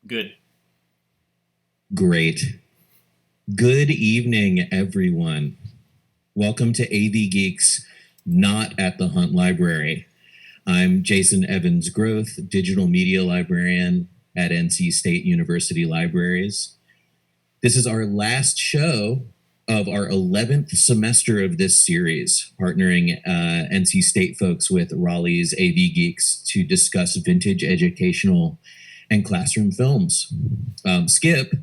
Good. Great. Good evening, everyone. Welcome to AV Geeks, not at the Hunt Library. I'm Jason Evans Groth, digital media librarian at NC State University Libraries. This is our last show of our 11th semester of this series, partnering NC State folks with Raleigh's AV Geeks to discuss vintage educational and classroom films. Skip,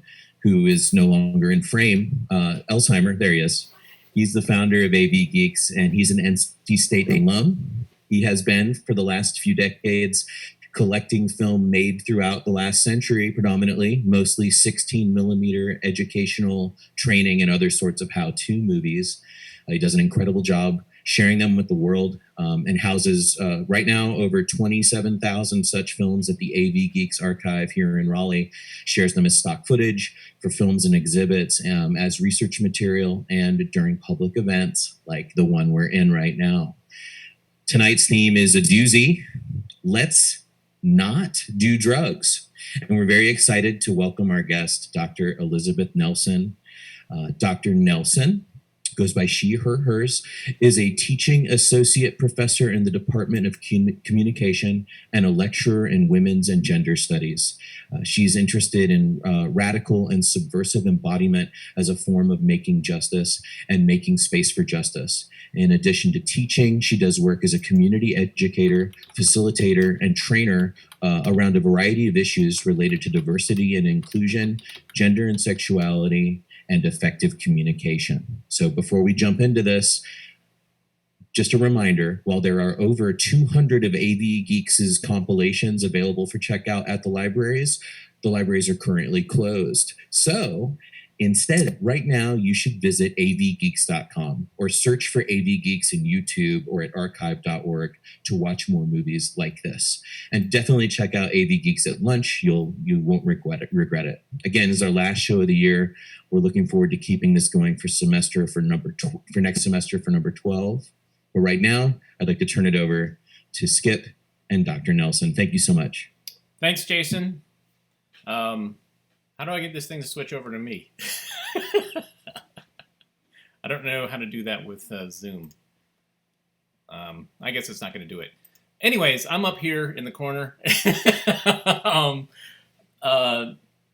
who is no longer in frame, Elsheimer, there he is. He's the founder of AV Geeks, and he's an NC State alum. He has been, for the last few decades, collecting film made throughout the last century, predominantly, mostly 16 millimeter educational training and other sorts of how-to movies. He does an incredible job sharing them with the world, and houses right now over 27,000 such films at the AV Geeks archive here in Raleigh, shares them as stock footage for films and exhibits, as research material, and during public events like the one we're in right now. Tonight's theme is a doozy. Let's not do drugs. And we're very excited to welcome our guest, Dr. Elizabeth Nelson. Dr. Nelson, goes by she, her, hers, is a teaching associate professor in the Department of Communication and a lecturer in women's and gender studies. She's interested in radical and subversive embodiment as a form of making justice and making space for justice. In addition to teaching, she does work as a community educator, facilitator, and trainer around a variety of issues related to diversity and inclusion, gender and sexuality, and effective communication. So before we jump into this, just a reminder, while there are over 200 of AV Geeks' compilations available for checkout at the libraries are currently closed. So instead, right now, you should visit avgeeks.com or search for AV Geeks in YouTube or at archive.org to watch more movies like this. And definitely check out AV Geeks at lunch. You won't regret it. Again, this is our last show of the year. We're looking forward to keeping this going for next semester for number 12. But right now, I'd like to turn it over to Skip and Dr. Nelson. Thank you so much. Thanks, Jason. How do I get this thing to switch over to me? I don't know how to do that with Zoom. I guess it's not going to do it. Anyways, I'm up here in the corner.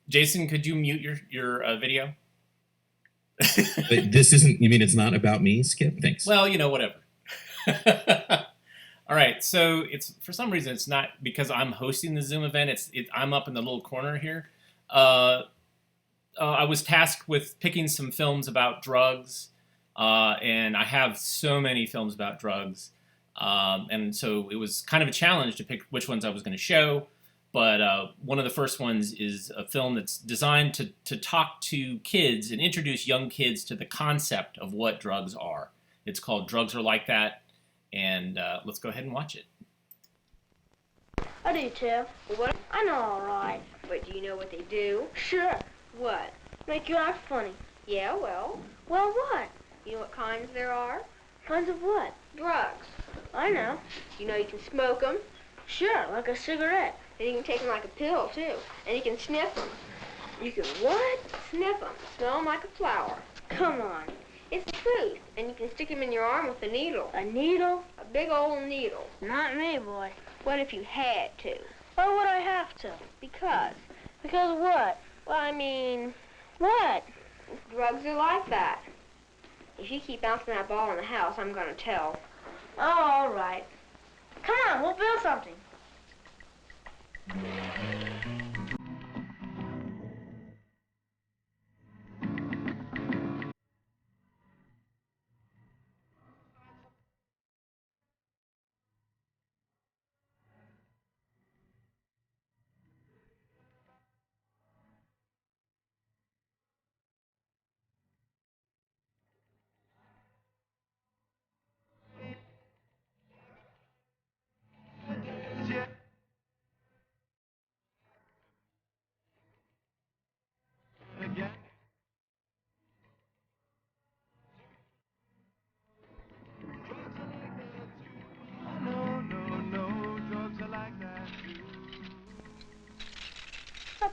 Jason, could you mute your video? But this isn't, you mean it's not about me, Skip? Thanks. Well, whatever. All right, so it's for some reason it's not because I'm hosting the Zoom event. I'm up in the little corner here. I was tasked with picking some films about drugs, and I have so many films about drugs, and so it was kind of a challenge to pick which ones I was going to show. But one of the first ones is a film that's designed to talk to kids and introduce young kids to the concept of what drugs are. It's called Drugs Are Like That, and let's go ahead and watch it. I do too. What? I know all right. But do you know what they do? Sure. What? Make you act funny. Yeah, well. Well, what? You know what kinds there are? Kinds of what? Drugs. I know. You know you can smoke them? Sure, like a cigarette. And you can take them like a pill, too. And you can sniff them. You can what? Sniff them. Smell them like a flower. Come on. It's the truth. And you can stick them in your arm with a needle. A needle? A big old needle. Not me, boy. What if you had to? Why would I have to? Because. Because what? Well, I mean, what? Drugs are like that. If you keep bouncing that ball in the house, I'm gonna tell. Oh, all right. Come on, we'll build something.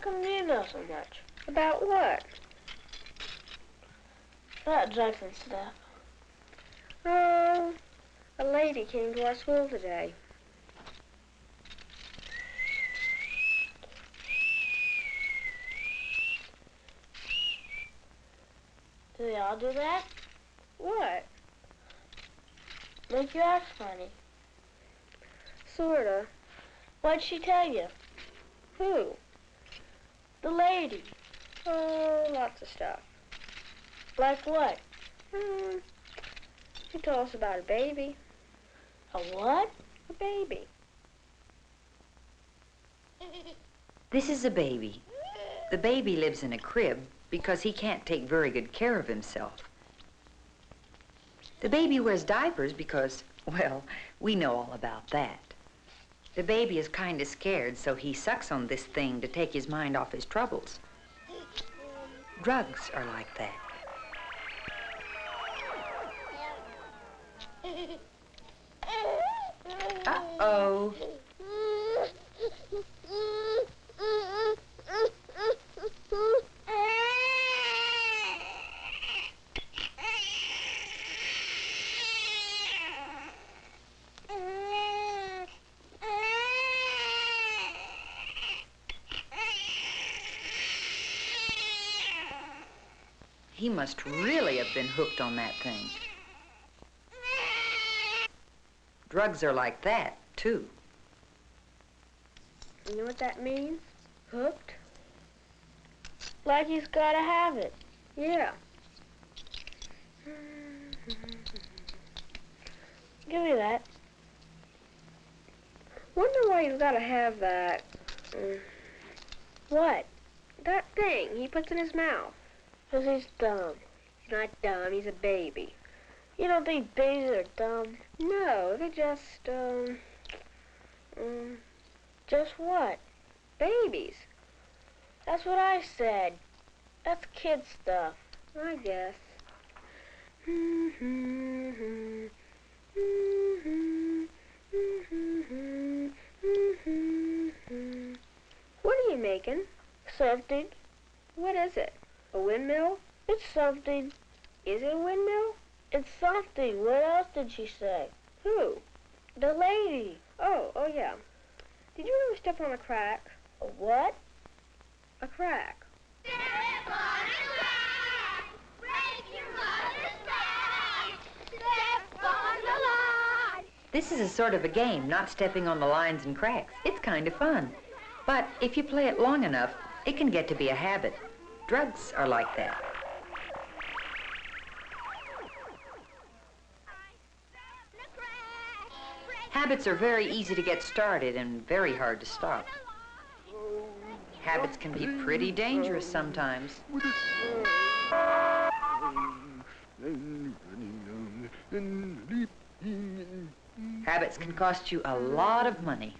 come you know so much? About what? About drugs and stuff. Oh, a lady came to our school today. Do they all do that? What? Make you act funny. Sorta. What'd she tell you? Who? The lady. Oh, lots of stuff. Like what? She told us about a baby. A what? A baby. This is a baby. The baby lives in a crib because he can't take very good care of himself. The baby wears diapers because, well, we know all about that. The baby is kind of scared, so he sucks on this thing to take his mind off his troubles. Drugs are like that. Uh-oh. He must really have been hooked on that thing. Drugs are like that, too. You know what that means? Hooked? Like he's gotta have it. Yeah. Give me that. Wonder why he's gotta have that. What? That thing he puts in his mouth. 'Cause he's dumb. He's not dumb, he's a baby. You don't think babies are dumb? No, they're just what? Babies. That's what I said. That's kid stuff, I guess. What are you making? Something. What is it? A windmill? It's something. Is it a windmill? It's something. What else did she say? Who? The lady. Oh yeah. Did you ever step on a crack? A what? A crack. Step on a crack, break your mother's back. Step on the line. This is a sort of a game, not stepping on the lines and cracks. It's kind of fun. But if you play it long enough, it can get to be a habit. Drugs are like that. Habits are very easy to get started and very hard to stop. Habits can be pretty dangerous sometimes. Habits can cost you a lot of money.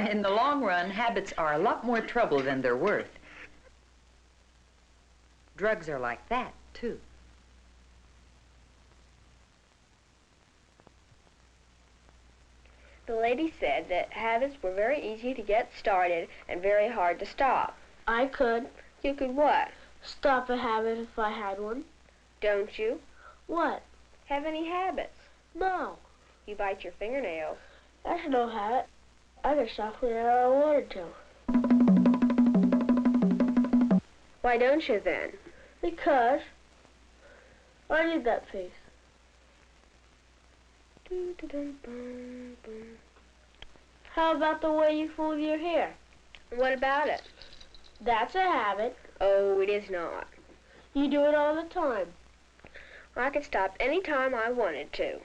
In the long run, habits are a lot more trouble than they're worth. Drugs are like that, too. The lady said that habits were very easy to get started and very hard to stop. I could. You could what? Stop a habit if I had one. Don't you? What? Have any habits? No. You bite your fingernails. That's no habit. I could stop whenever I wanted to. Why don't you then? Because I need that piece. How about the way you fold your hair? What about it? That's a habit. Oh, it is not. You do it all the time. I could stop any time I wanted to.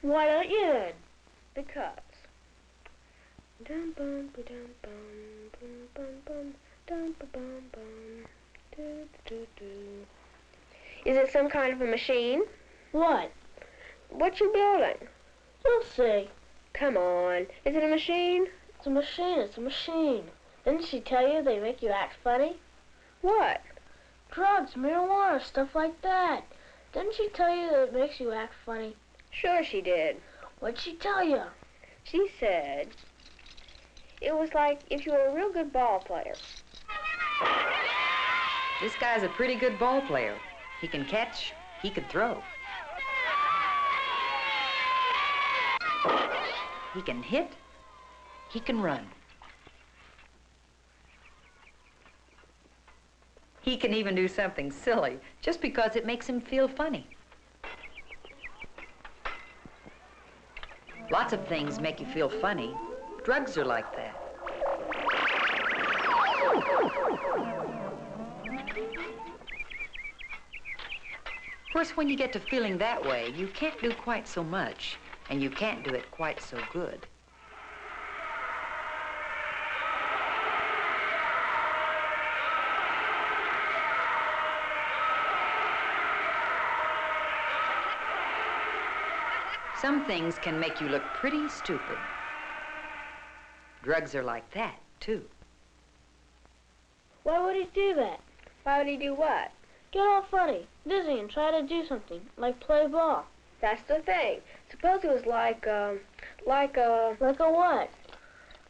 Why don't you then? Because. Is it some kind of a machine? What? What you building? You'll see. Come on. Is it a machine? It's a machine. It's a machine. Didn't she tell you they make you act funny? What? Drugs, marijuana, stuff like that. Didn't she tell you that it makes you act funny? Sure she did. What'd she tell you? She said it was like if you were a real good ball player. This guy's a pretty good ball player. He can catch, he can throw. He can hit, he can run. He can even do something silly just because it makes him feel funny. Lots of things make you feel funny. Drugs are like that. Of course, when you get to feeling that way, you can't do quite so much, and you can't do it quite so good. Some things can make you look pretty stupid. Drugs are like that, too. Why would he do that? Why would he do what? Get all funny, dizzy, and try to do something, like play ball. That's the thing. Suppose it was like a Like a what?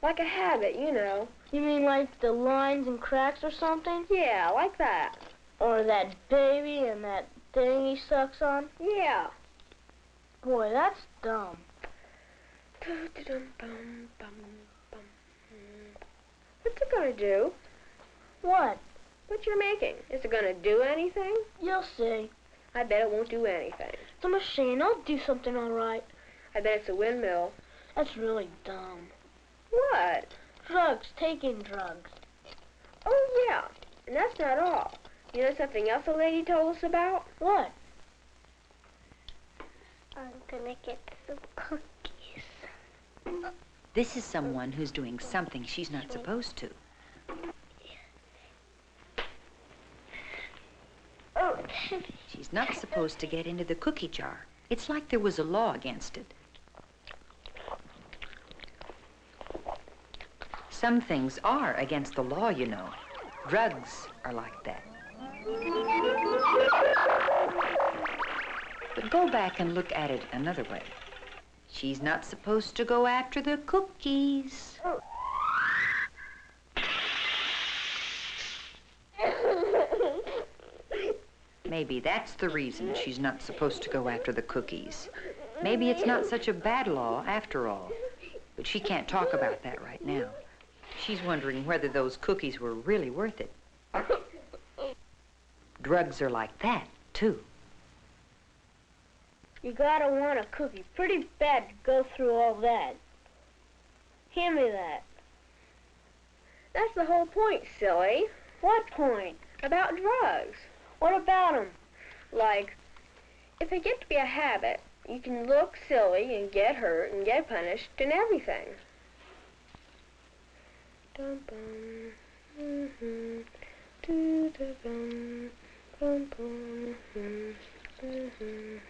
like a habit, you know. You mean like the lines and cracks or something? Yeah, like that. Or that baby and that thing he sucks on? Yeah. Boy, that's dumb. What's it gonna do? What? What you're making? Is it gonna do anything? You'll see. I bet it won't do anything. It's a machine. It'll do something all right. I bet it's a windmill. That's really dumb. What? Drugs, taking drugs. Oh, yeah. And that's not all. You know something else the lady told us about? What? I'm gonna get some cookies. This is someone who's doing something she's not supposed to. Oh, She's not supposed to get into the cookie jar. It's like there was a law against it. Some things are against the law, you know. Drugs are like that. But go back and look at it another way. She's not supposed to go after the cookies. Maybe that's the reason she's not supposed to go after the cookies. Maybe it's not such a bad law after all. But she can't talk about that right now. She's wondering whether those cookies were really worth it. Drugs are like that, too. You gotta want a cookie pretty bad to go through all that. Hand me that. That's the whole point, silly. What point? About drugs. What about 'em? Like, if they get to be a habit, you can look silly and get hurt and get punished and everything. Dum-bum, mhm, doo-da-bum, bum-bum, mhm.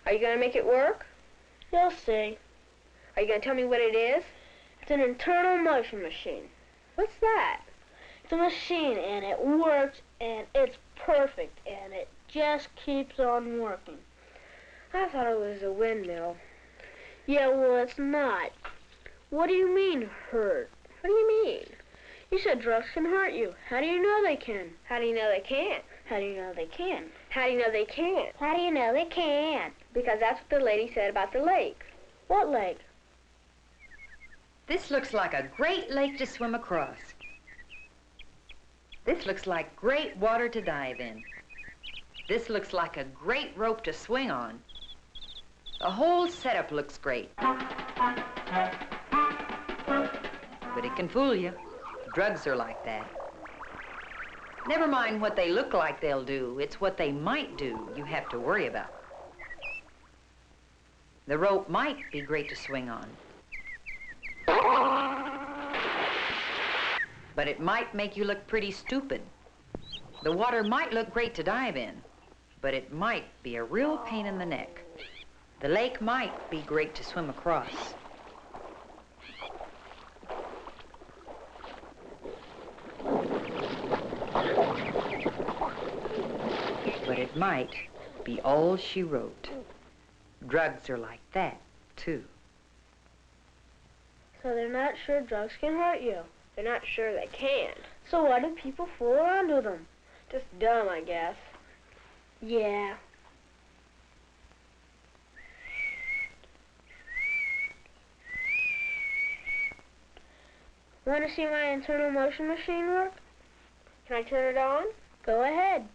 Are you going to make it work? You'll see. Are you going to tell me what it is? It's an internal motion machine. What's that? It's a machine, and it works, and it's perfect, and it just keeps on working. I thought it was a windmill. Yeah, well, it's not. What do you mean, hurt? What do you mean? You said drugs can hurt you. How do you know they can? How do you know they can't? How do you know they can? How do you know they can't? How do you know they can? Because that's what the lady said about the lake. What lake? This looks like a great lake to swim across. This looks like great water to dive in. This looks like a great rope to swing on. The whole setup looks great. But it can fool you. Drugs are like that. Never mind what they look like they'll do. It's what they might do you have to worry about. The rope might be great to swing on. But it might make you look pretty stupid. The water might look great to dive in, but it might be a real pain in the neck. The lake might be great to swim across. but it might be all she wrote. Drugs are like that, too. So they're not sure drugs can hurt you. They're not sure they can. So why do people fool around with them? Just dumb, I guess. Yeah. Want to see my internal motion machine work? Can I turn it on? Go ahead.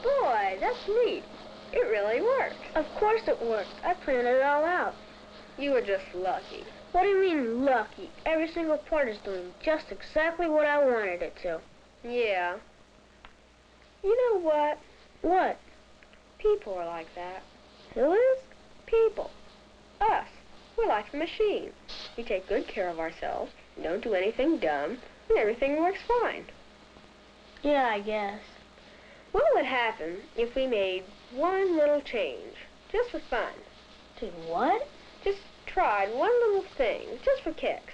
Boy, that's neat. It really works. Of course it works. I planned it all out. You were just lucky. What do you mean lucky? Every single part is doing just exactly what I wanted it to. Yeah. You know what? What? People are like that. Who is? People. Us. We're like the machine. We take good care of ourselves, don't do anything dumb, and everything works fine. Yeah, I guess. What would happen if we made one little change, just for fun? Did what? Just tried one little thing, just for kicks.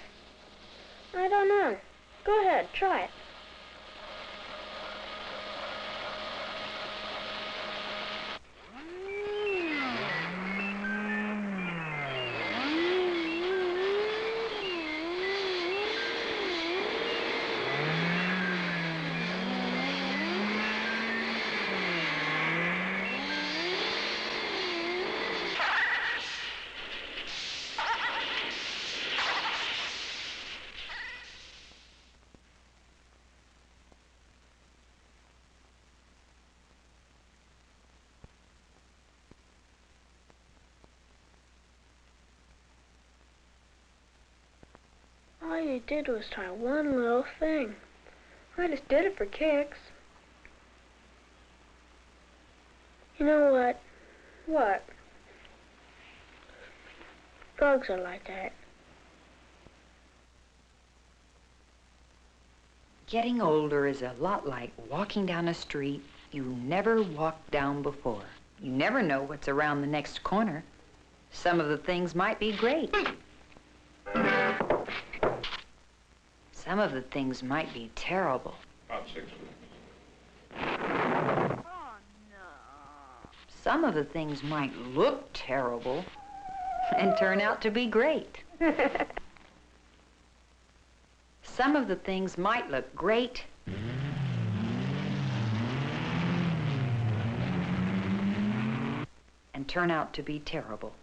I don't know. Go ahead, try it. All you did was try one little thing. I just did it for kicks. You know what? What? Drugs are like that. Getting older is a lot like walking down a street you never walked down before. You never know what's around the next corner. Some of the things might be great. Some of the things might be terrible. About 6 weeks. Some of the things might look terrible and turn out to be great. Some of the things might look great and turn out to be terrible.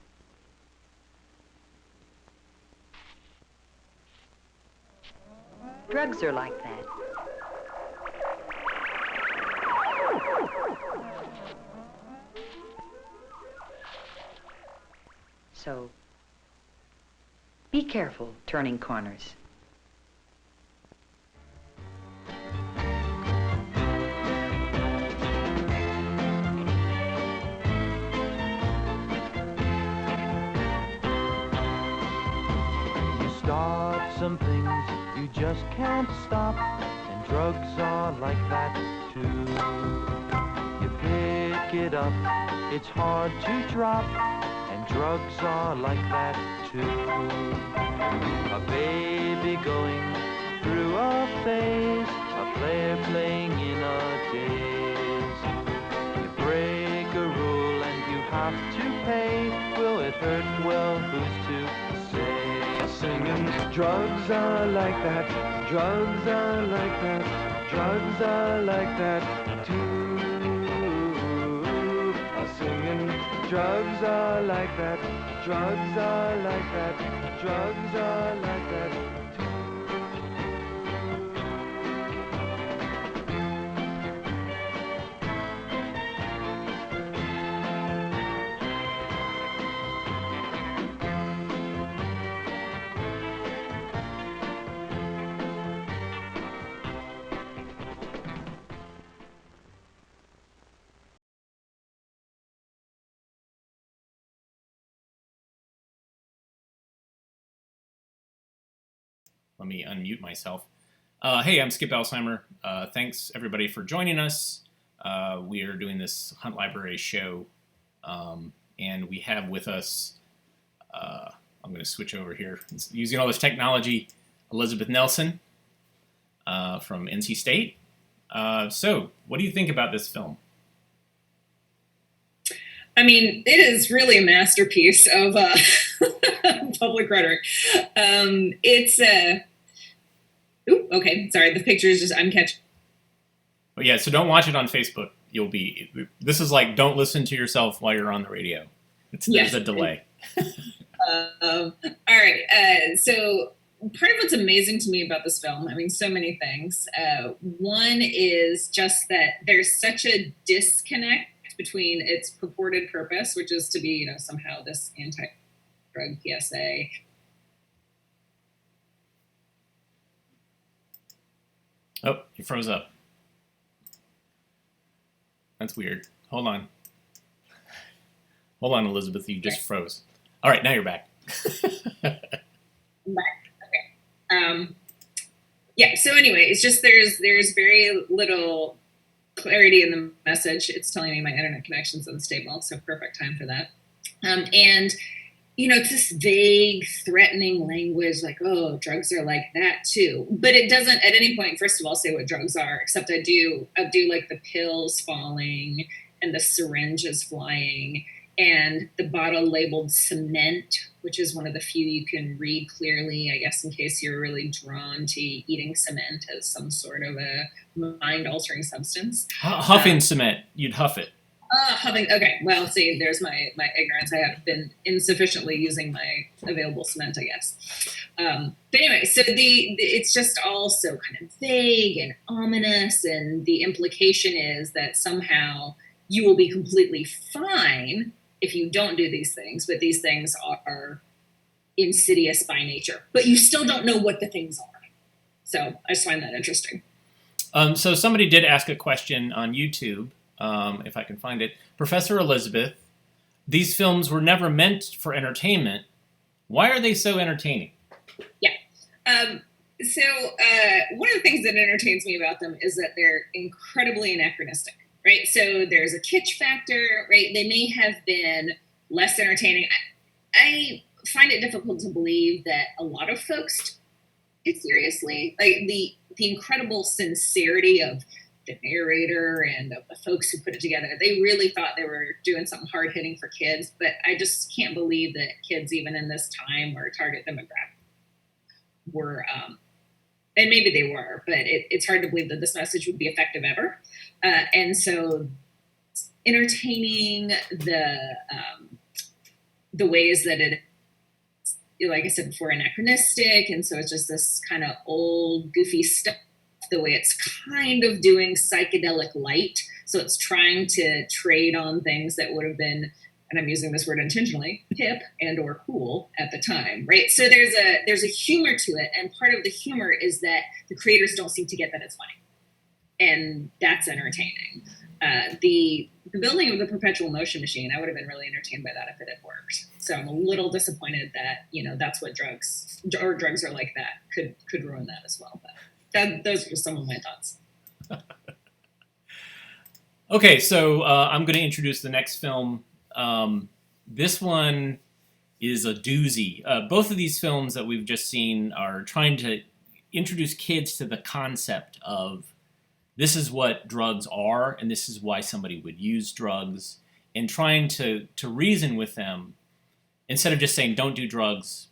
Drugs are like that. So, be careful turning corners. You start some things you just can't stop, and drugs are like that too. You pick it up, it's hard to drop, and drugs are like that too. A baby going through a phase, a player playing in a daze. You break a rule and you have to pay. Will it hurt? Well, who's to say? Singing, drugs are like that, drugs are like that, drugs are like that too. Singing, drugs are like that, drugs are like that, drugs are like that too. Let me unmute myself. Hey, I'm Skip Alzheimer. Thanks, everybody, for joining us. We are doing this Hunt Library show, and we have with us I'm going to switch over here. It's using all this technology, Elizabeth Nelson from NC State. So, what do you think about this film? I mean, it is really a masterpiece of public rhetoric. Okay, sorry, the picture is just, I'm catching. But yeah, so don't watch it on Facebook. This is like, don't listen to yourself while you're on the radio. There's a delay. All right, so part of what's amazing to me about this film, I mean, so many things. One is just that there's such a disconnect between its purported purpose, which is to be, somehow this anti-drug PSA. Oh, you froze up. That's weird. Hold on, Elizabeth. You just froze. All right, now you're back. Okay. Yeah. So anyway, it's just there's very little clarity in the message. It's telling me my internet connection's unstable, so perfect time for that. And it's this vague, threatening language, like, oh, drugs are like that too. But it doesn't at any point, first of all, say what drugs are, except I do like the pills falling and the syringes flying and the bottle labeled cement, which is one of the few you can read clearly, I guess, in case you're really drawn to eating cement as some sort of a mind-altering substance. Huffing cement, you'd huff it. Huffing. Okay, well, see, there's my ignorance. I have been insufficiently using my available cement, I guess. But anyway, so it's just all so kind of vague and ominous, and the implication is that somehow you will be completely fine if you don't do these things, but these things are insidious by nature. But you still don't know what the things are. So I just find that interesting. So somebody did ask a question on YouTube, if I can find it. Professor Elizabeth, these films were never meant for entertainment. Why are they so entertaining? Yeah. So one of the things that entertains me about them is that they're incredibly anachronistic. Right, so there's a kitsch factor, right? They may have been less entertaining. I find it difficult to believe that a lot of folks take it seriously. Like the incredible sincerity of the narrator and of the folks who put it together. They really thought they were doing something hard hitting for kids, but I just can't believe that kids, even in this time or target demographic, were. And maybe they were, but it's hard to believe that this message would be effective ever. And so entertaining the ways that it, like I said before, anachronistic. And so it's just this kind of old, goofy stuff, the way it's kind of doing psychedelic light. So it's trying to trade on things that would have been, and I'm using this word intentionally, hip and or cool at the time, right? So there's a humor to it, and part of the humor is that the creators don't seem to get that it's funny, and that's entertaining. The building of the perpetual motion machine, I would have been really entertained by that if it had worked. So I'm a little disappointed that that's what drugs are like that could ruin that as well. But those are just some of my thoughts. Okay, so I'm going to introduce the next film. This one is a doozy. Both of these films that we've just seen are trying to introduce kids to the concept of this is what drugs are, and this is why somebody would use drugs, and trying to reason with them instead of just saying don't do drugs,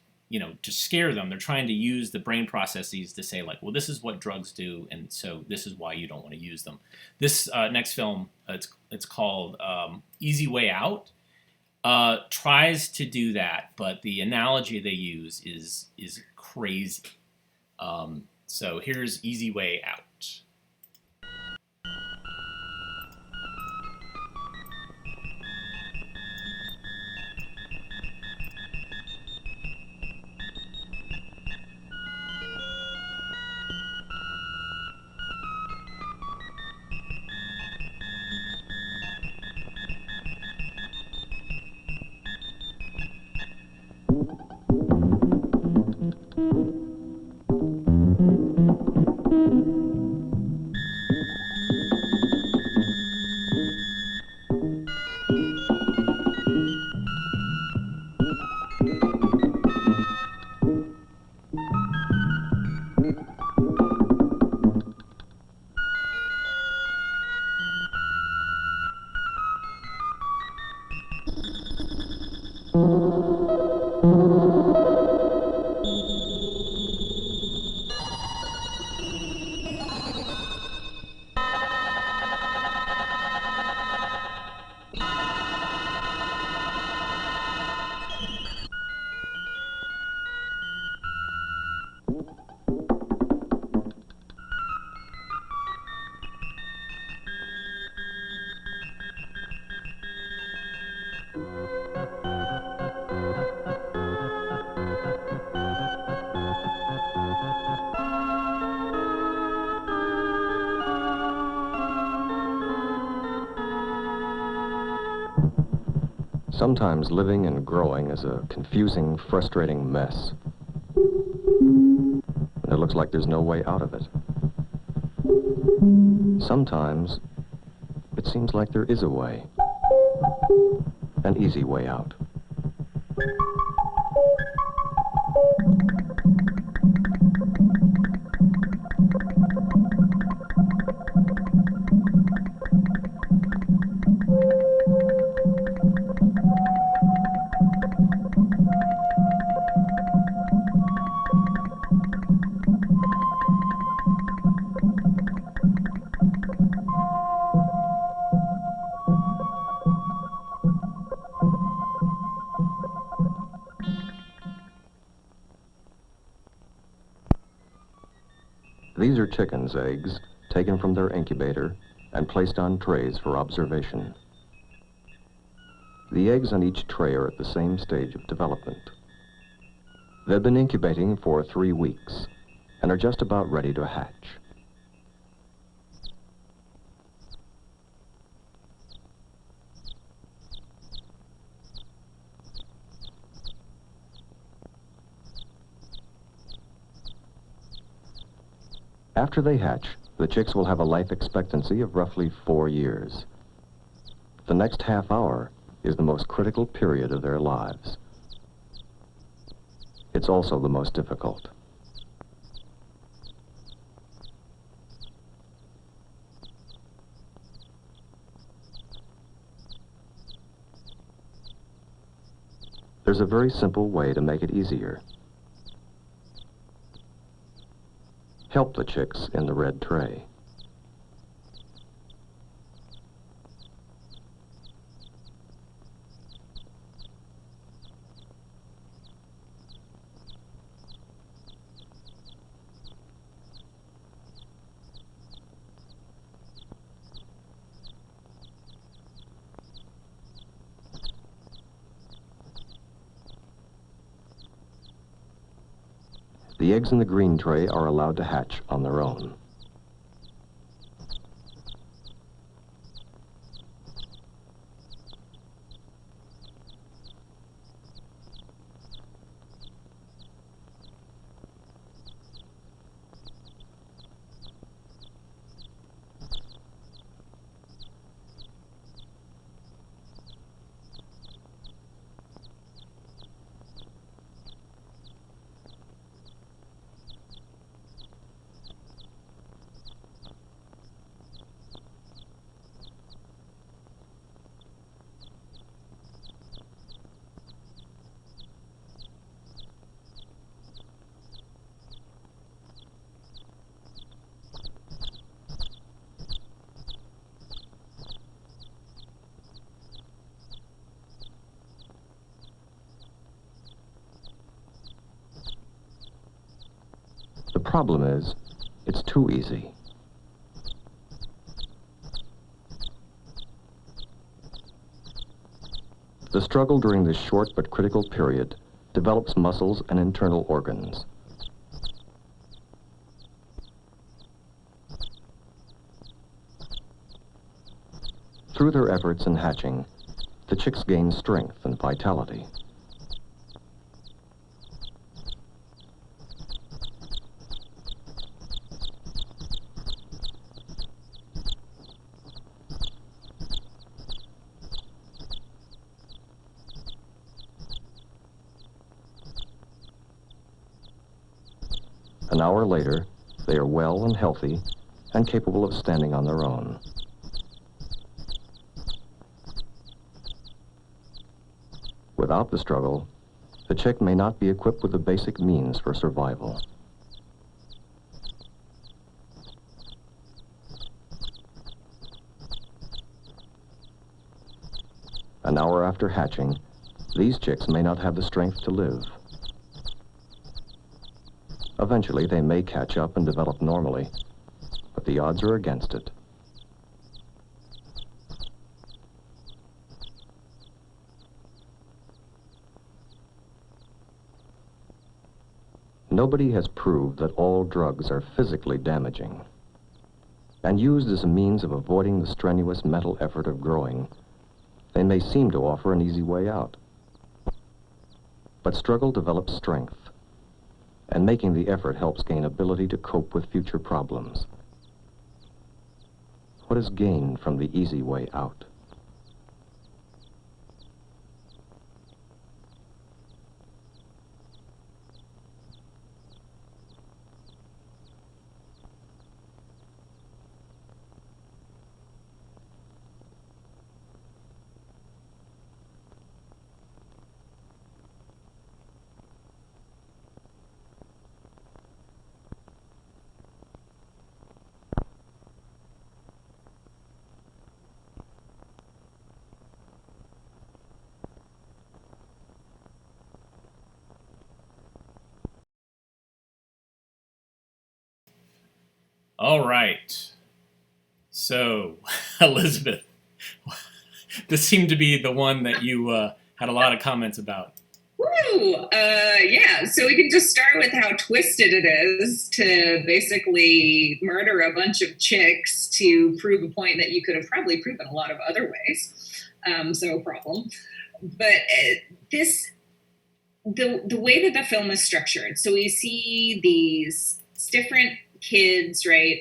to scare them. They're trying to use the brain processes to say, like, well, this is what drugs do, and so this is why you don't want to use them. This next film, it's called Easy Way Out. Tries to do that, but the analogy they use is crazy. So here's Easy Way Out. Sometimes living and growing is a confusing, frustrating mess. And it looks like there's no way out of it. Sometimes it seems like there is a way. An easy way out. These are chickens' eggs taken from their incubator and placed on trays for observation. The eggs on each tray are at the same stage of development. They've been incubating for 3 weeks and are just about ready to hatch. After they hatch, the chicks will have a life expectancy of roughly 4 years. The next half hour is the most critical period of their lives. It's also the most difficult. There's a very simple way to make it easier. Help the chicks in the red tray. The eggs in the green tray are allowed to hatch on their own. The problem is, it's too easy. The struggle during this short but critical period develops muscles and internal organs. Through their efforts in hatching, the chicks gain strength and vitality. An hour later, they are well and healthy and capable of standing on their own. Without the struggle, the chick may not be equipped with the basic means for survival. An hour after hatching, these chicks may not have the strength to live. Eventually, they may catch up and develop normally, but the odds are against it. Nobody has proved that all drugs are physically damaging. And used as a means of avoiding the strenuous mental effort of growing, they may seem to offer an easy way out. But struggle develops strength, and making the effort helps gain ability to cope with future problems. What is gained from the easy way out? All right. So, Elizabeth, this seemed to be the one that you had a lot of comments about. Woo! Yeah, so we can just start with how twisted it is to basically murder a bunch of chicks to prove a point that you could have probably proven a lot of other ways. So no problem. But the way that the film is structured, so we see these different kids, right?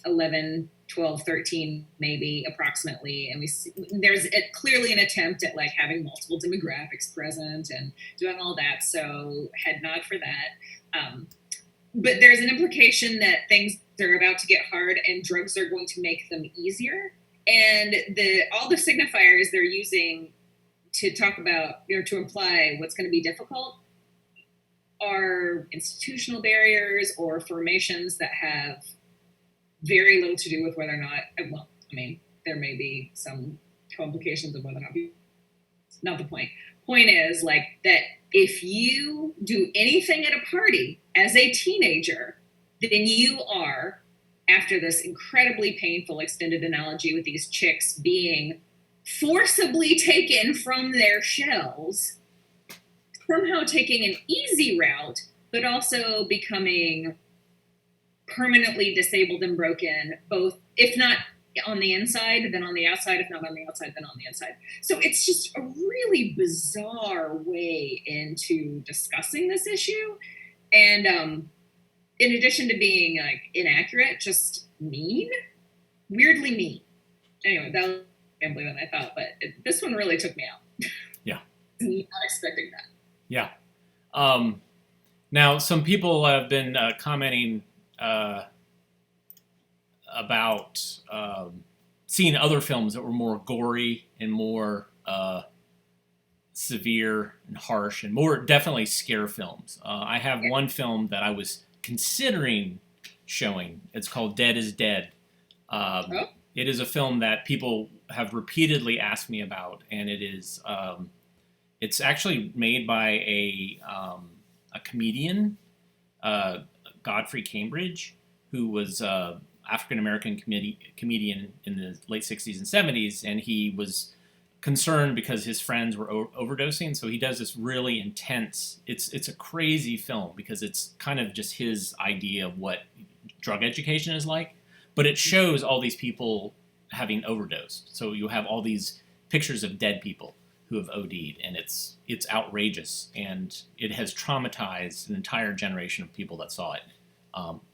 11, 12, 13, maybe approximately. And we see, there's clearly an attempt at like having multiple demographics present and doing all that. So head nod for that. But there's an implication that things are about to get hard and drugs are going to make them easier. And all the signifiers they're using to talk about, to imply what's going to be difficult are institutional barriers or formations that have very little to do with whether or not, well, I mean, there may be some complications of whether or not, not the point. Point is like that if you do anything at a party as a teenager, then you are, after this incredibly painful extended analogy with these chicks being forcibly taken from their shells, somehow taking an easy route, but also becoming permanently disabled and broken, both, if not on the inside, then on the outside, if not on the outside, then on the inside. So it's just a really bizarre way into discussing this issue. And in addition to being like inaccurate, just mean, weirdly mean. Anyway, that was gambly than I thought, but this one really took me out. Yeah. Not expecting that. Yeah. Now, some people have been commenting about seeing other films that were more gory and more severe and harsh and more definitely scare films. I have one film that I was considering showing. It's called Dead is Dead. It is a film that people have repeatedly asked me about, and it is it's actually made by a comedian, Godfrey Cambridge, who was African-American comedian in the late 60s and 70s, and he was concerned because his friends were overdosing, so he does this really intense, it's a crazy film because it's kind of just his idea of what drug education is like, but it shows all these people having overdosed. So you have all these pictures of dead people who have OD'd, and it's outrageous, and it has traumatized an entire generation of people that saw it.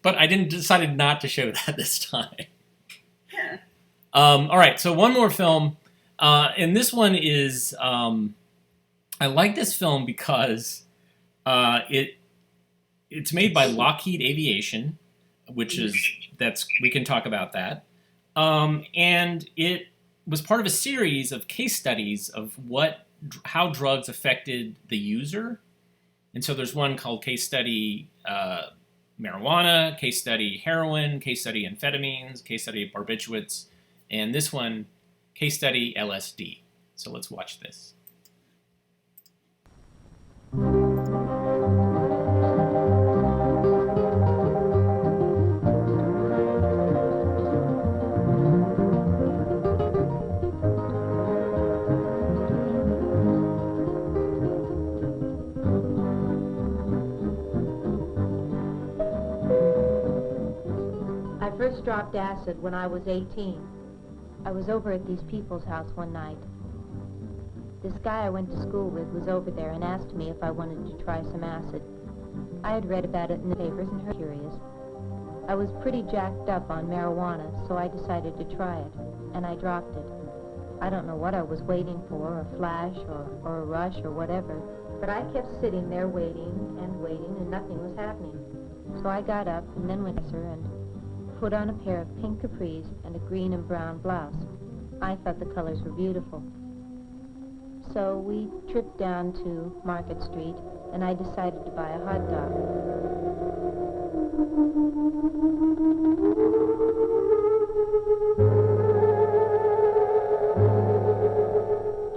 But I decided not to show that this time. Yeah. All right, so one more film, and this one is I like this film because it it's made by Lockheed Aviation, which is we can talk about that. And it was part of a series of case studies of how drugs affected the user. And so there's one called Case Study Marijuana, Case Study Heroin, Case Study Amphetamines, Case Study Barbiturates, and this one, Case Study LSD. So let's watch this. I first dropped acid when I was 18. I was over at these people's house one night. This guy I went to school with was over there and asked me if I wanted to try some acid. I had read about it in the papers and heard curious. I was pretty jacked up on marijuana, so I decided to try it, and I dropped it. I don't know what I was waiting for, a flash or a rush or whatever, but I kept sitting there waiting, and nothing was happening. So I got up and then went to her and put on a pair of pink capris and a green and brown blouse. I thought the colors were beautiful. So we tripped down to Market Street, and I decided to buy a hot dog.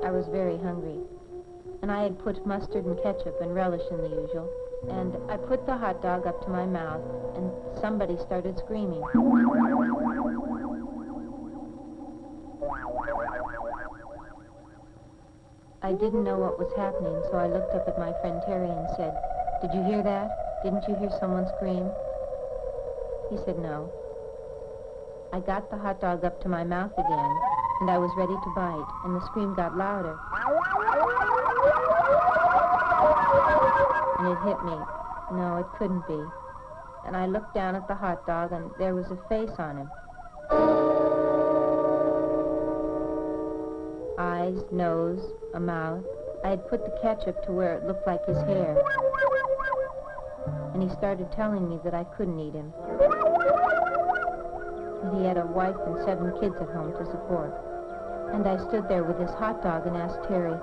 I was very hungry, and I had put mustard and ketchup and relish in the usual, and I put the hot dog up to my mouth, and somebody started screaming. I didn't know what was happening, so I looked up at my friend Terry and said, "Did you hear that? Didn't you hear someone scream?" He said no. I got the hot dog up to my mouth again, and I was ready to bite, and the scream got louder. And it hit me. No, it couldn't be. And I looked down at the hot dog, and there was a face on him. Eyes, nose, a mouth. I had put the ketchup to where it looked like his hair. And he started telling me that I couldn't eat him. That he had a wife and 7 kids at home to support. And I stood there with this hot dog and asked Terry,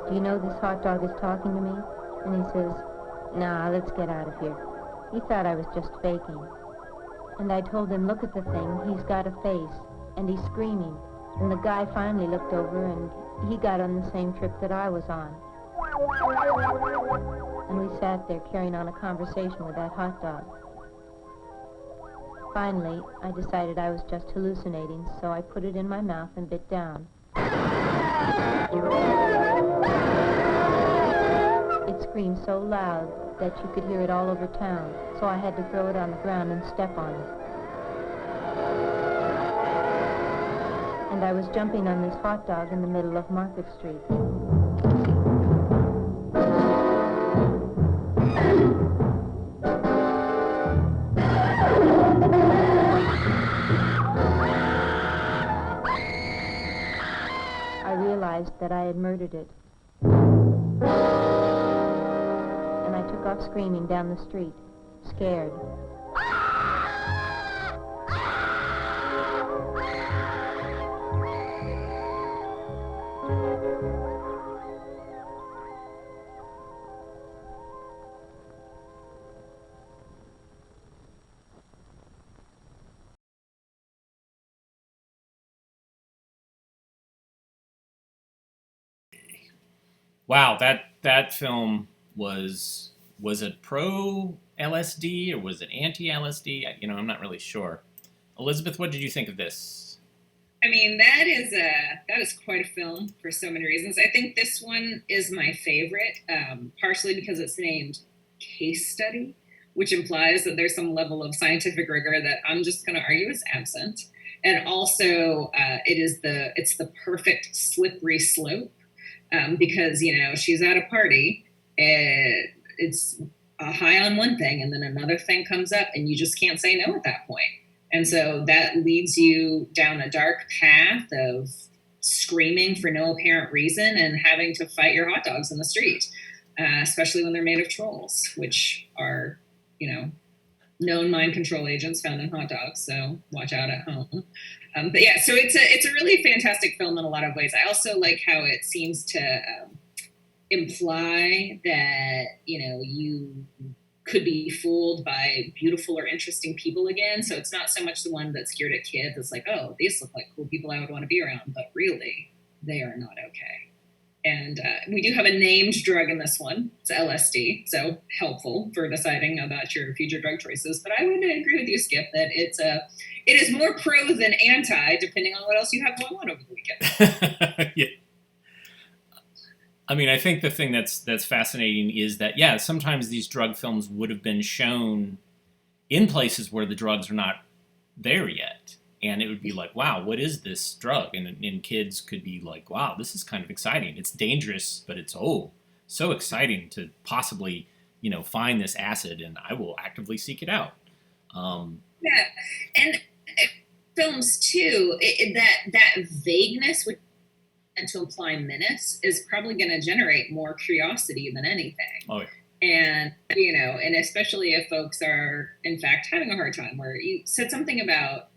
"Do you know this hot dog is talking to me?" And he says, "Nah, let's get out of here." He thought I was just faking. And I told him, "Look at the thing, he's got a face, and he's screaming." And the guy finally looked over, and he got on the same trip that I was on. And we sat there carrying on a conversation with that hot dog. Finally, I decided I was just hallucinating, so I put it in my mouth and bit down. It screamed so loud that you could hear it all over town, so I had to throw it on the ground and step on it. And I was jumping on this hot dog in the middle of Market Street. I realized that I had murdered it. And I took off screaming down the street, scared. Wow, that film was it pro LSD or was it anti LSD? I'm not really sure. Elizabeth, what did you think of this? I mean, that is quite a film for so many reasons. I think this one is my favorite, partially because it's named Case Study, which implies that there's some level of scientific rigor that I'm just going to argue is absent. And also, it's the perfect slippery slope. Because, she's at a party, and it's a high on one thing, and then another thing comes up, and you just can't say no at that point. And so that leads you down a dark path of screaming for no apparent reason and having to fight your hot dogs in the street, especially when they're made of trolls, which are, known mind control agents found in hot dogs. So watch out at home. But yeah, so it's a really fantastic film in a lot of ways. I also like how it seems to imply that, you could be fooled by beautiful or interesting people again. So it's not so much the one that's geared at kids. It's like, oh, these look like cool people I would want to be around, but really, they are not okay. And we do have a named drug in this one. It's LSD, so helpful for deciding about your future drug choices. But I would agree with you, Skip, that it is more pro than anti, depending on what else you have going on over the weekend. Yeah. I mean, I think the thing that's fascinating is that, yeah, sometimes these drug films would have been shown in places where the drugs are not there yet. And it would be like, wow, what is this drug? And kids could be like, wow, this is kind of exciting. It's dangerous, but it's, so exciting to possibly, find this acid, and I will actively seek it out. Yeah. And films, too, that vagueness would and to imply menace is probably going to generate more curiosity than anything. Oh, yeah. And, and especially if folks are, in fact, having a hard time, where you said something about,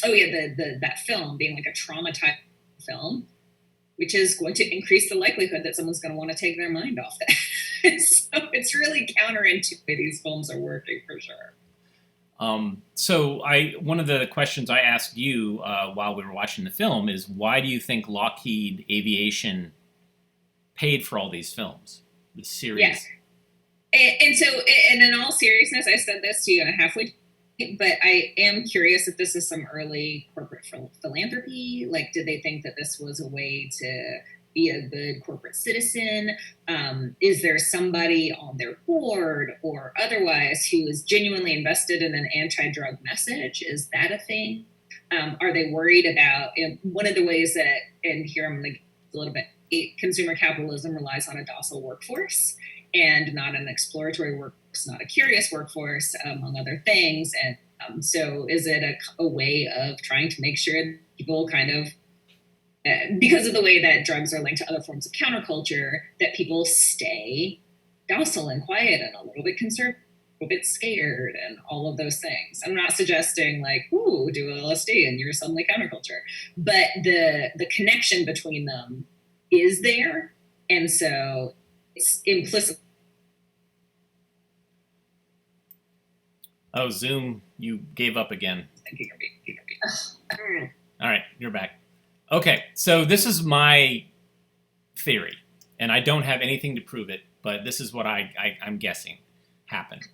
that film being like a traumatized film, which is going to increase the likelihood that someone's going to want to take their mind off that. So it's really counterintuitive these films are working, for sure. So one of the questions I asked you while we were watching the film is, why do you think Lockheed Aviation paid for all these films, the series? Yes. And so, and in all seriousness, I said this to you in a halfway, but I am curious if this is some early corporate philanthropy. Like, did they think that this was a way to be a good corporate citizen? Is there somebody on their board or otherwise who is genuinely invested in an anti-drug message? Is that a thing? Are they worried about, one of the ways that, and here I'm going to a little bit, consumer capitalism relies on a docile workforce and not an exploratory workforce, not a curious workforce, among other things. And so is it a way of trying to make sure people kind of, because of the way that drugs are linked to other forms of counterculture, that people stay docile and quiet and a little bit conservative, a little bit scared, and all of those things? I'm not suggesting like, ooh, do LSD and you're suddenly counterculture, but the connection between them is there, and so it's implicit. Oh, Zoom, you gave up again. All right, you're back. Okay, so this is my theory, and I don't have anything to prove it, but this is what I'm guessing happened,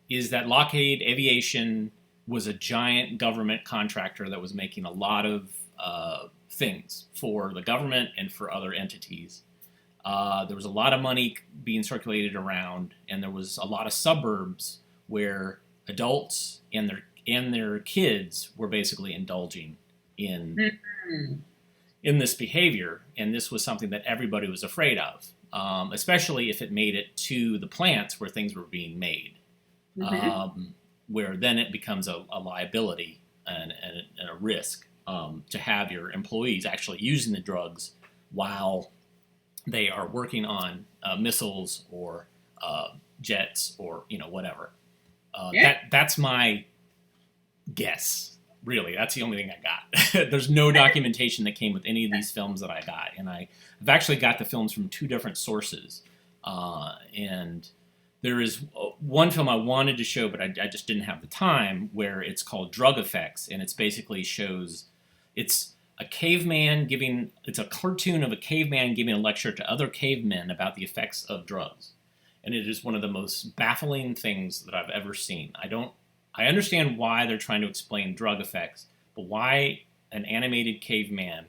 is that Lockheed Aviation was a giant government contractor that was making a lot of things for the government and for other entities. There was a lot of money being circulated around, and there was a lot of suburbs where adults and their kids were basically indulging in this behavior, and this was something that everybody was afraid of, especially if it made it to the plants where things were being made, where then it becomes a liability and a risk to have your employees actually using the drugs while they are working on missiles or jets or whatever. That's my guess. Really, that's the only thing I got. There's no documentation that came with any of these films that I got, and I've actually got the films from two different sources. And there is one film I wanted to show, but I just didn't have the time, where it's called Drug Effects, and it's basically it's a cartoon of a caveman giving a lecture to other cavemen about the effects of drugs. And it is one of the most baffling things that I've ever seen. I understand why they're trying to explain drug effects, but why an animated caveman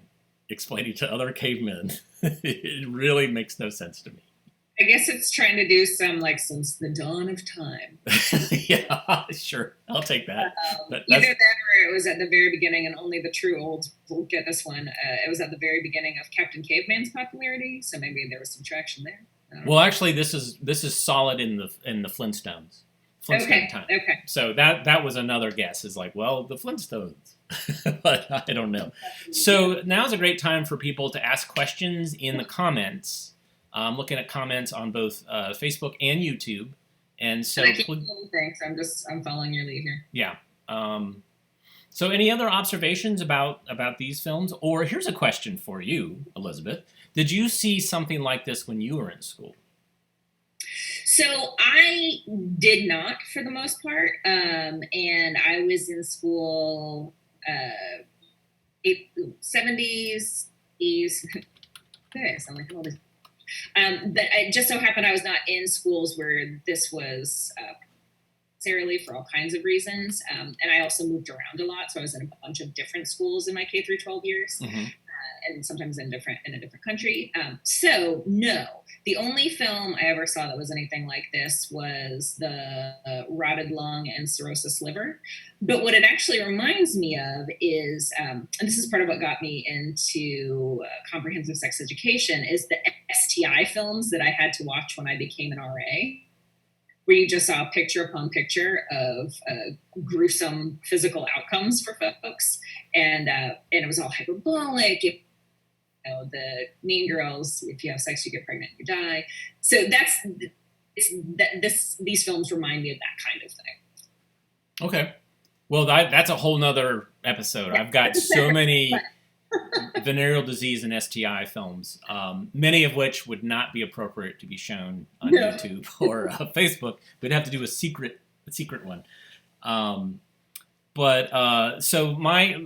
explaining to other cavemen, it really makes no sense to me. I guess it's trying to do some, like, since the dawn of time. Yeah, sure. I'll take that. Either that or it was at the very beginning, and only the true olds will get this one. It was at the very beginning of Captain Caveman's popularity, so maybe there was some traction there. Well, actually, this is solid in the Flintstones. Flintstone time. Okay. So that was another guess. Is like, well, the Flintstones, but I don't know. So now's a great time for people to ask questions in the comments. I'm looking at comments on both Facebook and YouTube, And so, and I can't do anything, so I'm following your lead here. yeah. So any other observations about these films? Or here's a question for you, Elizabeth. Did you see something like this when you were in school? So I did not, for the most part, and I was in school 70s, 80s. Okay, I sound like all this. But it just so happened I was not in schools where this was necessarily for all kinds of reasons. And I also moved around a lot, so I was in a bunch of different schools in my K through 12 years. Mm-hmm. And sometimes in a different country. So no, the only film I ever saw that was anything like this was the rotted lung and cirrhosis liver. But what it actually reminds me of is, and this is part of what got me into comprehensive sex education, is the STI films that I had to watch when I became an RA, where you just saw picture upon picture of gruesome physical outcomes for folks, and it was all hyperbolic. The Mean Girls, if you have sex, you get pregnant, you die. So these films remind me of that kind of thing. Okay. Well, that's a whole nother episode. I've got so many venereal disease and STI films, many of which would not be appropriate to be shown on YouTube or Facebook. We'd have to do a secret one. So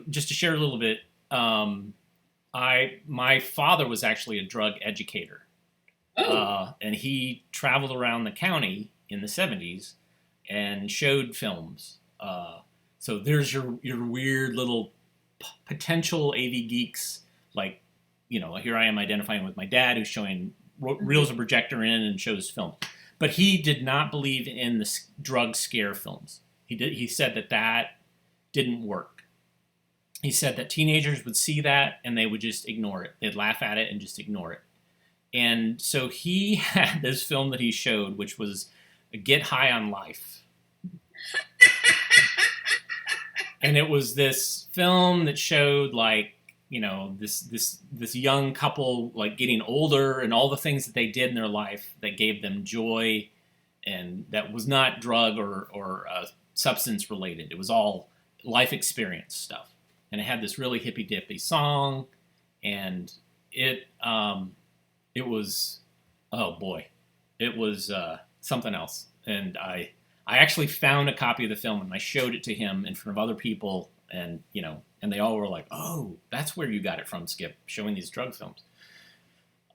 just to share a little bit, my father was actually a drug educator, and he traveled around the county in the 70s and showed films. So there's your weird little potential AV geeks, like, here I am identifying with my dad who's showing reels a projector in and shows film. But he did not believe in the drug scare films. He said that didn't work. He said that teenagers would see that and they would just ignore it. They'd laugh at it and just ignore it. And so he had this film that he showed, which was Get High on Life. And it was this film that showed, like, this young couple, like, getting older and all the things that they did in their life that gave them joy, and that was not drug or substance related. It was all life experience stuff. And it had this really hippy dippy song, and it was, oh boy, it was something else. And I actually found a copy of the film and I showed it to him in front of other people, and and they all were like, "Oh, that's where you got it from, Skip, showing these drug films."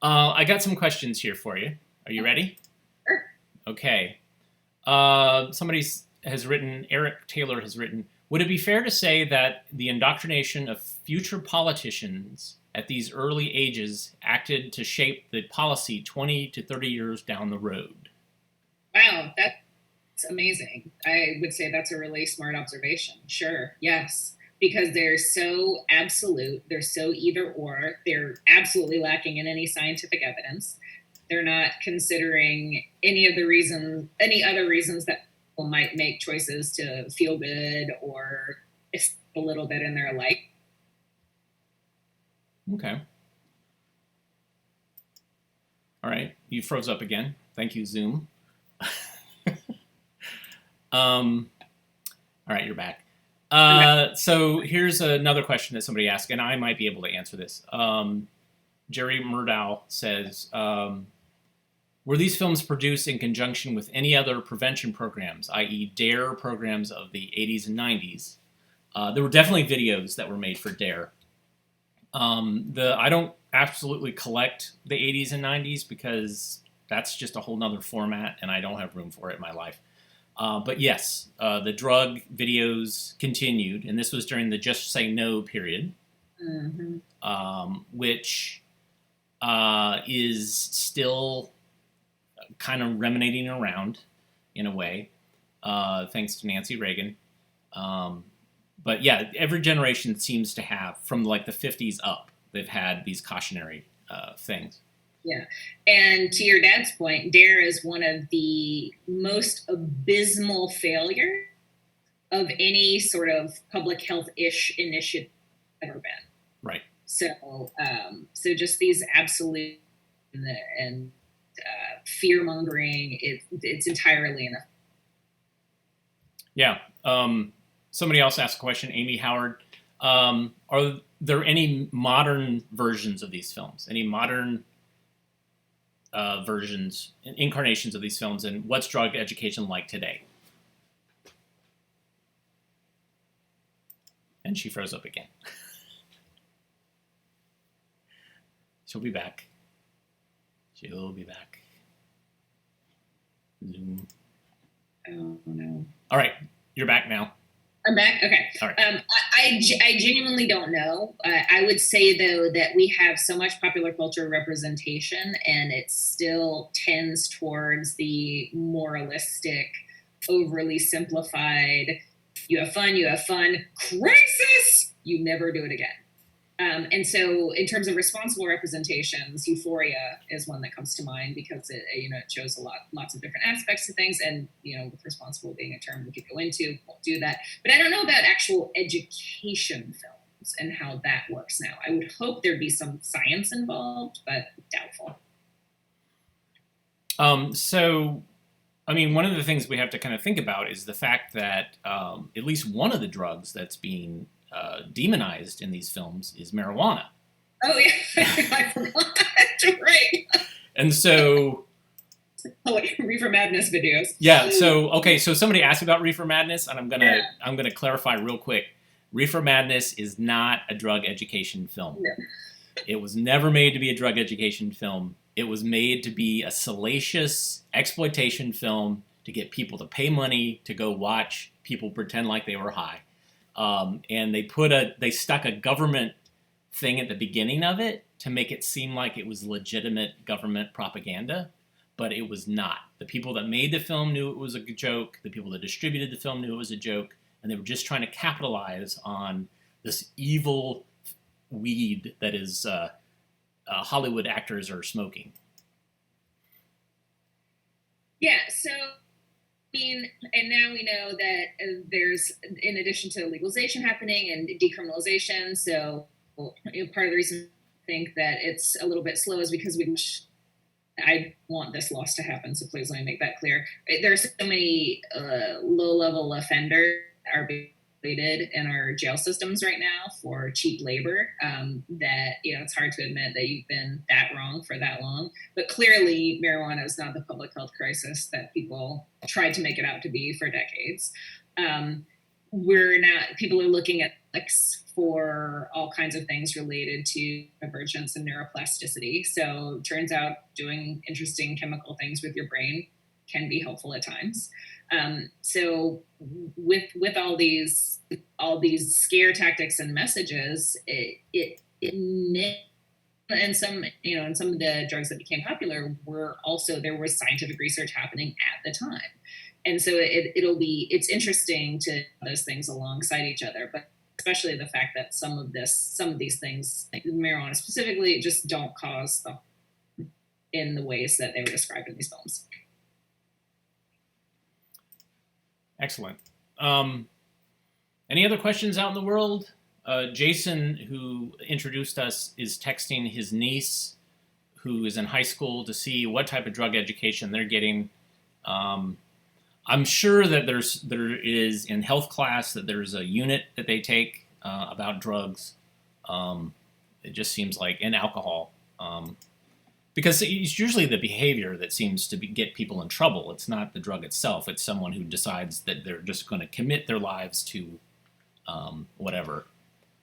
I got some questions here for you. Are you ready? Sure. Okay. Eric Taylor has written, would it be fair to say that the indoctrination of future politicians at these early ages acted to shape the policy 20 to 30 years down the road? Wow, that's amazing. I would say that's a really smart observation. Sure, yes. Because they're so absolute, they're so either or, they're absolutely lacking in any scientific evidence. They're not considering any other reasons that people might make choices to feel good or a little bit in their life. Okay. All right. You froze up again. Thank you, Zoom. All right, you're back. So here's another question that somebody asked, and I might be able to answer this. Jerry Murdow says, were these films produced in conjunction with any other prevention programs, i.e. DARE programs of the 80s and 90s? There were definitely videos that were made for DARE. I don't absolutely collect the 80s and 90s because that's just a whole nother format and I don't have room for it in my life. But yes, the drug videos continued, and this was during the Just Say No period, which is still kind of remaining around in a way, thanks to Nancy Reagan. But yeah, every generation seems to have, from like the 50s up, they've had these cautionary things. Yeah. And to your dad's point, DARE is one of the most abysmal failure of any sort of public health-ish initiative ever been. Right. So just these absolute and fear-mongering, it's entirely Yeah. Somebody else asked a question, Amy Howard. Are there any modern versions of these films? Any modern versions, incarnations of these films, and what's drug education like today? And she froze up again. She'll be back. She'll be back. Zoom. Oh, no. All right. You're back now. I'm back? Okay. All right. I genuinely don't know. I would say, though, that we have so much popular culture representation, and it still tends towards the moralistic, overly simplified, you have fun, crisis, you never do it again. And so in terms of responsible representations, Euphoria is one that comes to mind because it shows lots of different aspects to things. And, with responsible being a term we could go into, won't do that. But I don't know about actual education films and how that works now. I would hope there'd be some science involved, but doubtful. One of the things we have to kind of think about is the fact that at least one of the drugs that's being demonized in these films is marijuana. Oh, yeah. I forgot. Right. And so... Reefer Madness videos. Yeah, so somebody asked about Reefer Madness, and I'm gonna clarify real quick. Reefer Madness is not a drug education film. No. It was never made to be a drug education film. It was made to be a salacious exploitation film to get people to pay money to go watch people pretend like they were high. And they stuck a government thing at the beginning of it to make it seem like it was legitimate government propaganda, but it was not. The people that made the film knew it was a joke. The people that distributed the film knew it was a joke, and they were just trying to capitalize on this evil weed that is Hollywood actors are smoking. Yeah, so and now we know that there's, in addition to legalization happening and decriminalization, so part of the reason I think that it's a little bit slow is because I want this loss to happen, so please let me make that clear. There are so many low-level offenders that are being treated in our jail systems right now for cheap labor that it's hard to admit that you've been that wrong for that long. But clearly, marijuana is not the public health crisis that people tried to make it out to be for decades. People are looking at for all kinds of things related to emergence and neuroplasticity. So it turns out doing interesting chemical things with your brain can be helpful at times. So with all these scare tactics and messages, and some of the drugs that became popular there was scientific research happening at the time. And so it's interesting to those things alongside each other, but especially the fact that some of these things, like marijuana specifically, just don't cause in the ways that they were described in these films. Excellent. Any other questions out in the world? Jason, who introduced us, is texting his niece, who is in high school, to see what type of drug education they're getting. I'm sure that there is in health class that there's a unit that they take about drugs. It just seems like, and alcohol, because it's usually the behavior that seems to get people in trouble. It's not the drug itself. It's someone who decides that they're just going to commit their lives to whatever.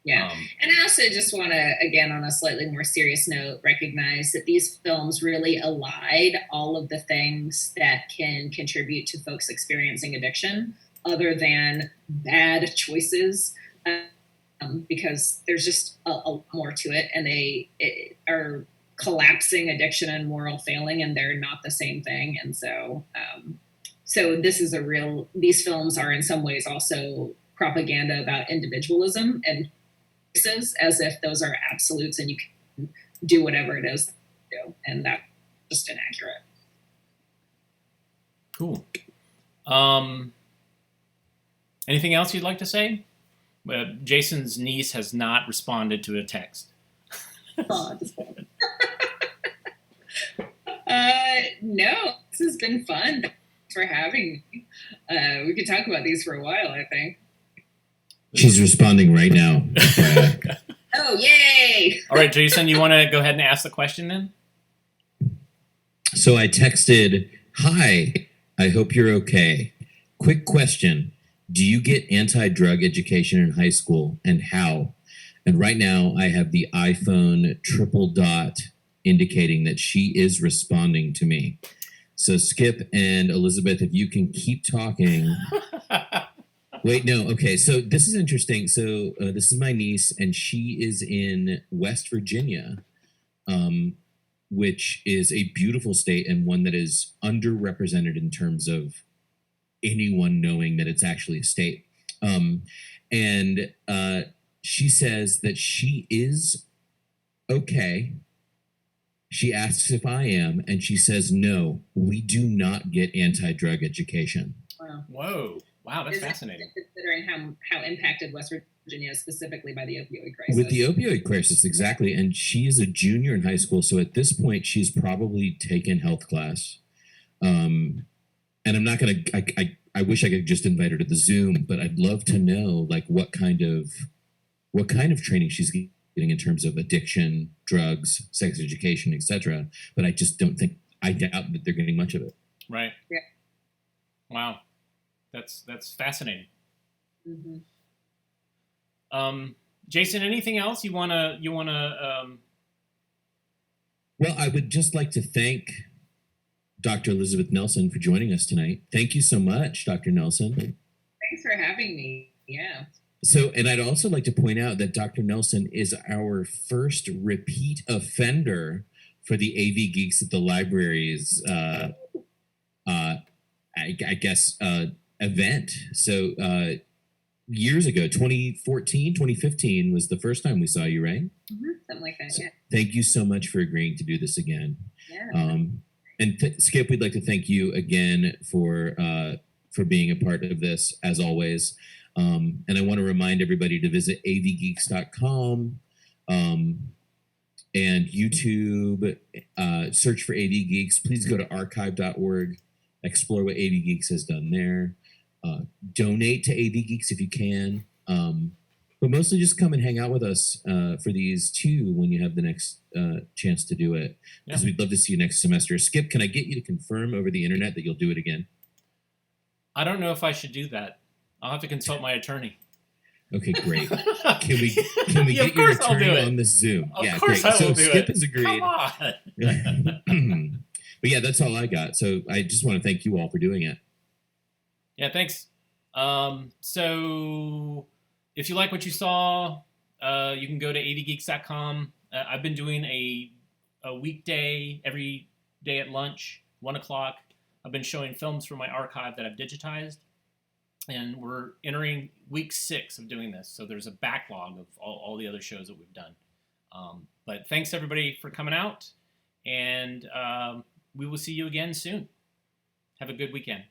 Yeah. And I also just want to, again, on a slightly more serious note, recognize that these films really elide all of the things that can contribute to folks experiencing addiction other than bad choices, because there's just a lot more to it, and they are collapsing addiction and moral failing, and they're not the same thing. And so these films are in some ways also propaganda about individualism and as if those are absolutes and you can do whatever it is you do, and that's just inaccurate. Cool. Anything else you'd like to say? Jason's niece has not responded to a text. No, this has been fun. for having me. We could talk about these for a while, I think. She's responding right now. Oh, yay! All right, Jason, you want to go ahead and ask the question then? So I texted, "Hi, I hope you're okay. Quick question. Do you get anti-drug education in high school, and how?" And right now I have the iPhone triple dot indicating that she is responding to me. So Skip and Elizabeth, if you can keep talking. Wait, no. Okay, so this is interesting. So this is my niece, and she is in West Virginia, which is a beautiful state and one that is underrepresented in terms of anyone knowing that it's actually a state. And she says that she is okay. She asks if I am, and she says, "No, we do not get anti-drug education." Wow. Whoa. Wow, that's fascinating. Considering how impacted West Virginia is specifically by the opioid crisis. With the opioid crisis, exactly. And she is a junior in high school. So at this point, she's probably taken health class. And I'm not going to, I wish I could just invite her to the Zoom, but I'd love to know like what kind of training she's getting in terms of addiction, drugs, sex education, etc. But I just don't think, I doubt that they're getting much of it. Right. Yeah. Wow. That's fascinating. Mm-hmm. Jason, anything else you wanna? Well, I would just like to thank Dr. Elizabeth Nelson for joining us tonight. Thank you so much, Dr. Nelson. Thanks for having me. Yeah. So, and I'd also like to point out that Dr. Nelson is our first repeat offender for the AV Geeks at the Library's, I guess, event. So years ago, 2014, 2015 was the first time we saw you, right? Mm-hmm. Something like that, So yeah. thank you so much for agreeing to do this again. Yeah. And Skip, we'd like to thank you again for being a part of this, as always. And I want to remind everybody to visit avgeeks.com and YouTube, search for AV Geeks. Please go to archive.org, explore what AV Geeks has done there. Donate to AV Geeks if you can. But mostly just come and hang out with us for these too when you have the next chance to do it. Because we'd love to see you next semester. Skip, can I get you to confirm over the internet that you'll do it again? I don't know if I should do that. I'll have to consult my attorney. Okay, great. Can we get your attorney on the Zoom? Of course great. I will So do Skip it. has agreed. Come on. But yeah, that's all I got. So I just want to thank you all for doing it. Yeah, thanks. So if you like what you saw, you can go to avgeeks.com. I've been doing a weekday every day at lunch, 1:00. I've been showing films from my archive that I've digitized, and we're entering week 6 of doing this. So there's a backlog of all the other shows that we've done. But thanks everybody for coming out, and we will see you again soon. Have a good weekend.